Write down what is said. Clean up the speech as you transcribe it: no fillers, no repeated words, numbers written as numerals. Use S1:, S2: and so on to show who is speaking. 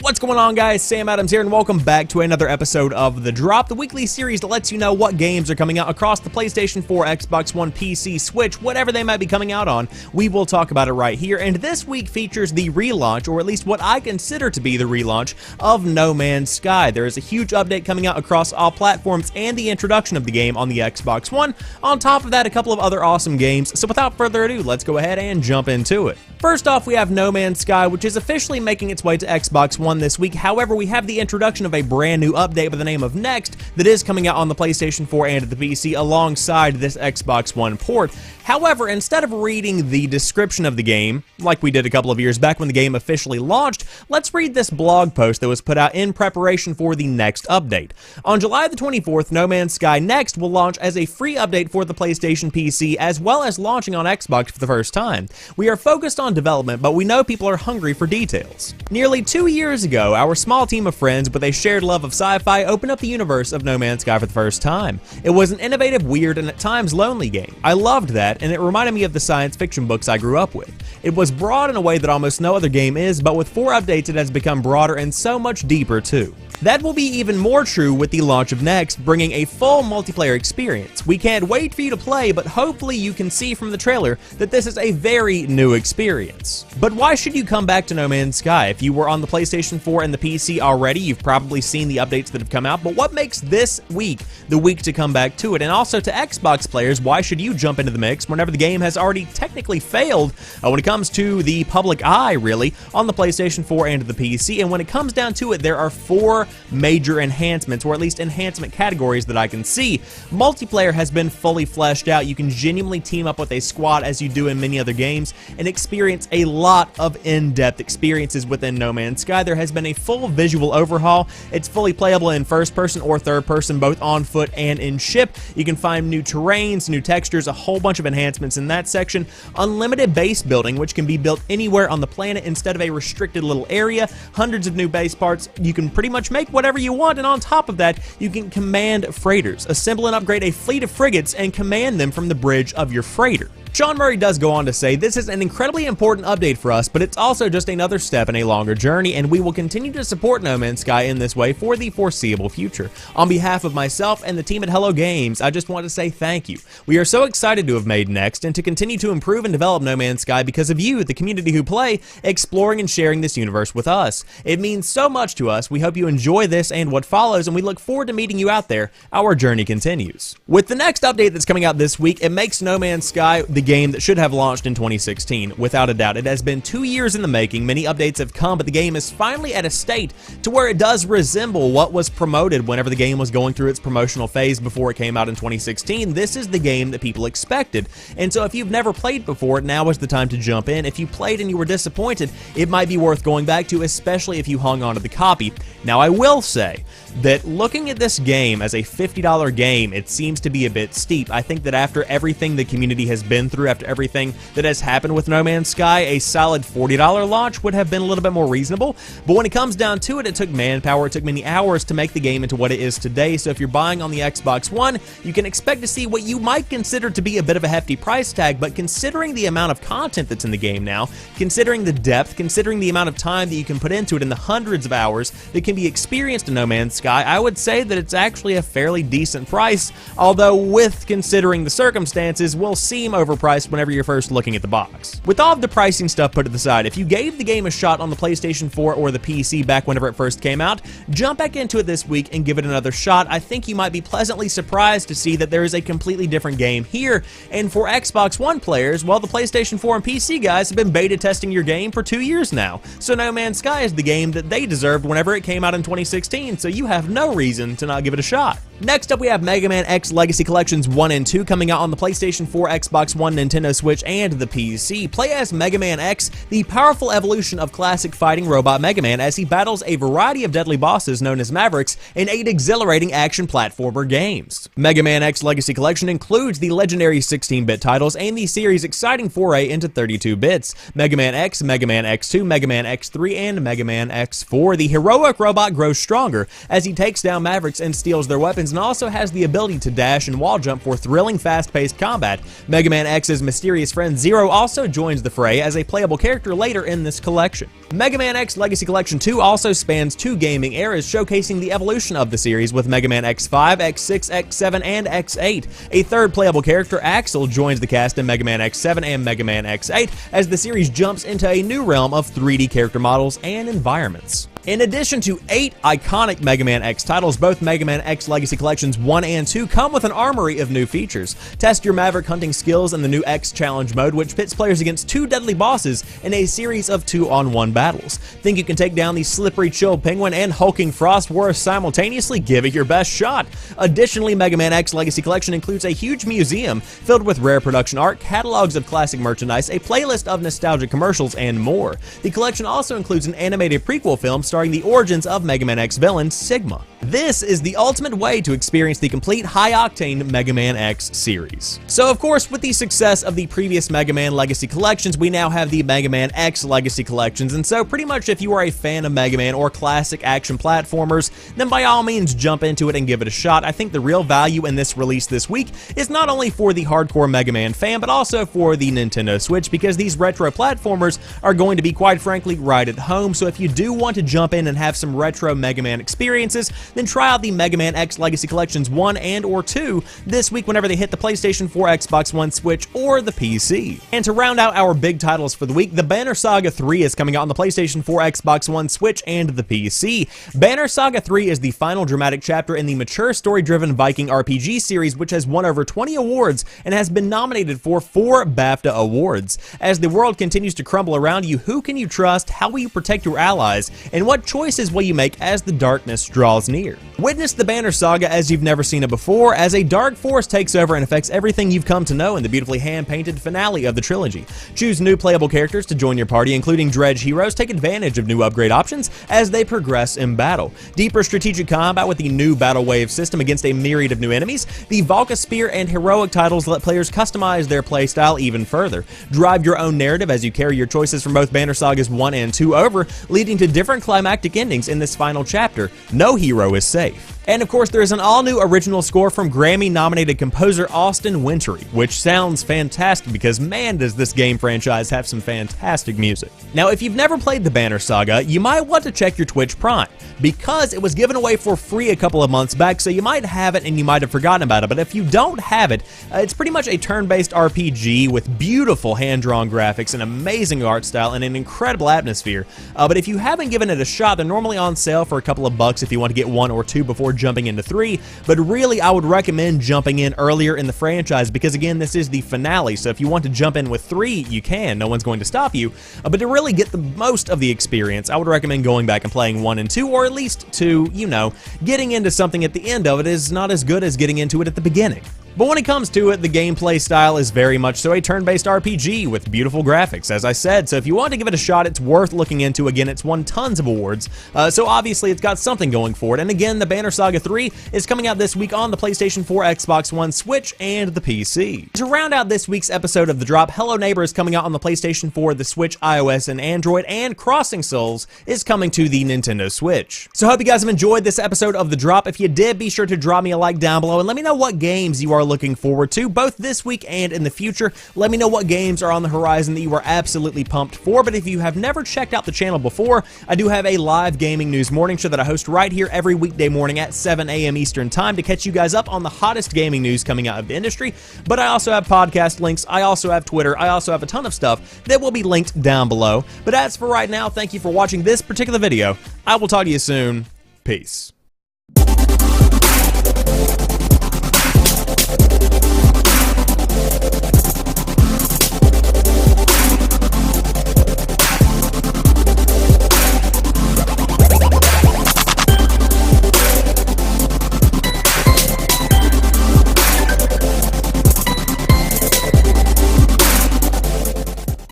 S1: What's going on, guys? Sam Adams here, and welcome back to another episode of The Drop, the weekly series that lets you know what games are coming out across the PlayStation 4, Xbox One, PC, Switch, whatever they might be coming out on. We will talk about it right here, and this week features the relaunch, or at least what I consider to be the relaunch, of No Man's Sky. There is a huge update coming out across all platforms and the introduction of the game on the Xbox One. On top of that, a couple of other awesome games, so without further ado, let's go ahead and jump into it. First off, we have No Man's Sky, which is officially making its way to Xbox One this week. However, we have the introduction of a brand new update by the name of Next that is coming out on the PlayStation 4 and the PC alongside this Xbox One port. However, instead of reading the description of the game, like we did a couple of years back when the game officially launched, let's read this blog post that was put out in preparation for the Next update. On July the 24th, No Man's Sky Next will launch as a free update for the PlayStation PC, as well as launching on Xbox for the first time. We are focused on development, but we know people are hungry for details. Nearly 2 years ago, our small team of friends with a shared love of sci-fi opened up the universe of No Man's Sky for the first time. It was an innovative, weird, and at times lonely game. I loved that, and it reminded me of the science fiction books I grew up with. It was broad in a way that almost no other game is, but with 4 updates it has become broader and so much deeper too. That will be even more true with the launch of Next, bringing a full multiplayer experience. We can't wait for you to play, but hopefully you can see from the trailer that this is a very new experience. But why should you come back to No Man's Sky? If you were on the PlayStation 4 and the PC already, you've probably seen the updates that have come out, but what makes this week the week to come back to it? And also to Xbox players, why should you jump into the mix whenever the game has already technically failed when it comes to the public eye, really, on the PlayStation 4 and the PC? And when it comes down to it, there are 4 major enhancements, or at least enhancement categories that I can see. Multiplayer has been fully fleshed out. You can genuinely team up with a squad as you do in many other games and experience a lot of in-depth experiences within No Man's Sky. There has been a full visual overhaul. It's fully playable in first person or third person, both on foot and in ship. You can find new terrains, new textures, a whole bunch of enhancements in that section. Unlimited base building, which can be built anywhere on the planet instead of a restricted little area. Hundreds of new base parts. You can pretty much make whatever you want, and on top of that, you can command freighters, assemble and upgrade a fleet of frigates, and command them from the bridge of your freighter. Sean Murray does go on to say, "This is an incredibly important update for us, but it's also just another step in a longer journey, and we will continue to support No Man's Sky in this way for the foreseeable future. On behalf of myself and the team at Hello Games, I just want to say thank you. We are so excited to have made Next and to continue to improve and develop No Man's Sky because of you, the community who play, exploring and sharing this universe with us. It means so much to us. We hope you enjoy this and what follows, and we look forward to meeting you out there. Our journey continues." With the next update that's coming out this week, it makes No Man's Sky the game that should have launched in 2016. Without a doubt, it has been 2 years in the making. Many updates have come, but the game is finally at a state to where it does resemble what was promoted whenever the game was going through its promotional phase before it came out in 2016. This is the game that people expected. And so if you've never played before, now is the time to jump in. If you played and you were disappointed, it might be worth going back to, especially if you hung on to the copy. Now, I will say that looking at this game as a $50 game, it seems to be a bit steep. I think that after everything the community has been through, after everything that has happened with No Man's Sky, a solid $40 launch would have been a little bit more reasonable. But when it comes down to it, it took manpower, it took many hours to make the game into what it is today. So if you're buying on the Xbox One, you can expect to see what you might consider to be a bit of a hefty price tag, but considering the amount of content that's in the game now, considering the depth, considering the amount of time that you can put into it and the hundreds of hours that can be experienced in No Man's Sky, I would say that it's actually a fairly decent price, although with considering the circumstances, will seem overpriced whenever you're first looking at the box. With all of the pricing stuff put to the side, if you gave the game a shot on the PlayStation 4 or the PC back whenever it first came out, jump back into it this week and give it another shot. I think you might be pleasantly surprised to see that there is a completely different game here. And for Xbox One players, well, the PlayStation 4 and PC guys have been beta testing your game for 2 years now. So No Man's Sky is the game that they deserved whenever it came out in 2016, so you have no reason to not give it a shot. Next up, we have Mega Man X Legacy Collections 1 and 2 coming out on the PlayStation 4, Xbox One, Nintendo Switch, and the PC. Play as Mega Man X, the powerful evolution of classic fighting robot Mega Man, as he battles a variety of deadly bosses known as Mavericks in 8 exhilarating action platformer games. Mega Man X Legacy Collection includes the legendary 16-bit titles and the series' exciting foray into 32 bits. Mega Man X, Mega Man X2, Mega Man X3, and Mega Man X4. The heroic robot grows stronger as as he takes down Mavericks and steals their weapons, and also has the ability to dash and wall jump for thrilling, fast-paced combat. Mega Man X's mysterious friend Zero also joins the fray as a playable character later in this collection. Mega Man X Legacy Collection 2 also spans 2 gaming eras, showcasing the evolution of the series with Mega Man X5, X6, X7, and X8. A third playable character, Axel, joins the cast in Mega Man X7 and Mega Man X8 as the series jumps into a new realm of 3D character models and environments. In addition to 8 iconic Mega Man X titles, both Mega Man X Legacy Collections 1 and 2 come with an armory of new features. Test your Maverick hunting skills in the new X Challenge mode, which pits players against 2 deadly bosses in a series of 2-on-1 battles. Think you can take down the slippery Chill Penguin and hulking Frost War simultaneously? Give it your best shot. Additionally, Mega Man X Legacy Collection includes a huge museum filled with rare production art, catalogs of classic merchandise, a playlist of nostalgic commercials, and more. The collection also includes an animated prequel film starring the origins of Mega Man X villain Sigma. This is the ultimate way to experience the complete high-octane Mega Man X series. So of course, with the success of the previous Mega Man Legacy Collections, we now have the Mega Man X Legacy Collections, and so pretty much if you are a fan of Mega Man or classic action platformers, then by all means jump into it and give it a shot. I think the real value in this release this week is not only for the hardcore Mega Man fan, but also for the Nintendo Switch, because these retro platformers are going to be, quite frankly, right at home. So if you do want to jump in and have some retro Mega Man experiences, then try out the Mega Man X Legacy Collections 1 and or 2 this week whenever they hit the PlayStation 4, Xbox One, Switch, or the PC. And to round out our big titles for the week, the Banner Saga 3 is coming out on the PlayStation 4, Xbox One, Switch, and the PC. Banner Saga 3 is the final dramatic chapter in the mature story-driven Viking RPG series, which has won over 20 awards and has been nominated for 4 BAFTA awards. As the world continues to crumble around you, who can you trust, how will you protect your allies, and what choices will you make as the darkness draws near? Witness the Banner Saga as you've never seen it before, as a dark force takes over and affects everything you've come to know in the beautifully hand-painted finale of the trilogy. Choose new playable characters to join your party, including Dredge heroes. Take advantage of new upgrade options as they progress in battle. Deeper strategic combat with the new Battle Wave system against a myriad of new enemies. The Valka Spear and heroic titles let players customize their playstyle even further. Drive your own narrative as you carry your choices from both Banner Sagas 1 and 2 over, leading to different climactic endings in this final chapter. No hero is safe. And of course, there is an all-new original score from Grammy-nominated composer Austin Wintory, which sounds fantastic because man does this game franchise have some fantastic music. Now, if you've never played the Banner Saga, you might want to check your Twitch Prime, because it was given away for free a couple of months back, so you might have it and you might have forgotten about it. But if you don't have it, it's pretty much a turn-based RPG with beautiful hand-drawn graphics, an amazing art style, and an incredible atmosphere. But if you haven't given it a shot, they're normally on sale for a couple of bucks if you want to get 1 or 2 before jumping into 3, but really I would recommend jumping in earlier in the franchise because again, this is the finale, so if you want to jump in with 3, you can, no one's going to stop you, but to really get the most of the experience, I would recommend going back and playing 1 and 2, or at least 2, you know, getting into something at the end of it is not as good as getting into it at the beginning. But when it comes to it, the gameplay style is very much so a turn-based RPG with beautiful graphics, as I said, so if you want to give it a shot, it's worth looking into. Again, it's won tons of awards, so obviously it's got something going for it. And again, the Banner Saga 3 is coming out this week on the PlayStation 4, Xbox One, Switch, and the PC. To round out this week's episode of The Drop, Hello Neighbor is coming out on the PlayStation 4, the Switch, iOS, and Android, and Crossing Souls is coming to the Nintendo Switch. So I hope you guys have enjoyed this episode of The Drop. If you did, be sure to drop me a like down below and let me know what games you are looking forward to, both this week and in the future. Let me know what games are on the horizon that you are absolutely pumped for. But if you have never checked out the channel before, I do have a live gaming news morning show that I host right here every weekday morning at 7 a.m. Eastern Time to catch you guys up on the hottest gaming news coming out of the industry. But I also have podcast links, I also have Twitter, I also have a ton of stuff that will be linked down below. But as for right now, thank you for watching this particular video. I will talk to you soon. Peace.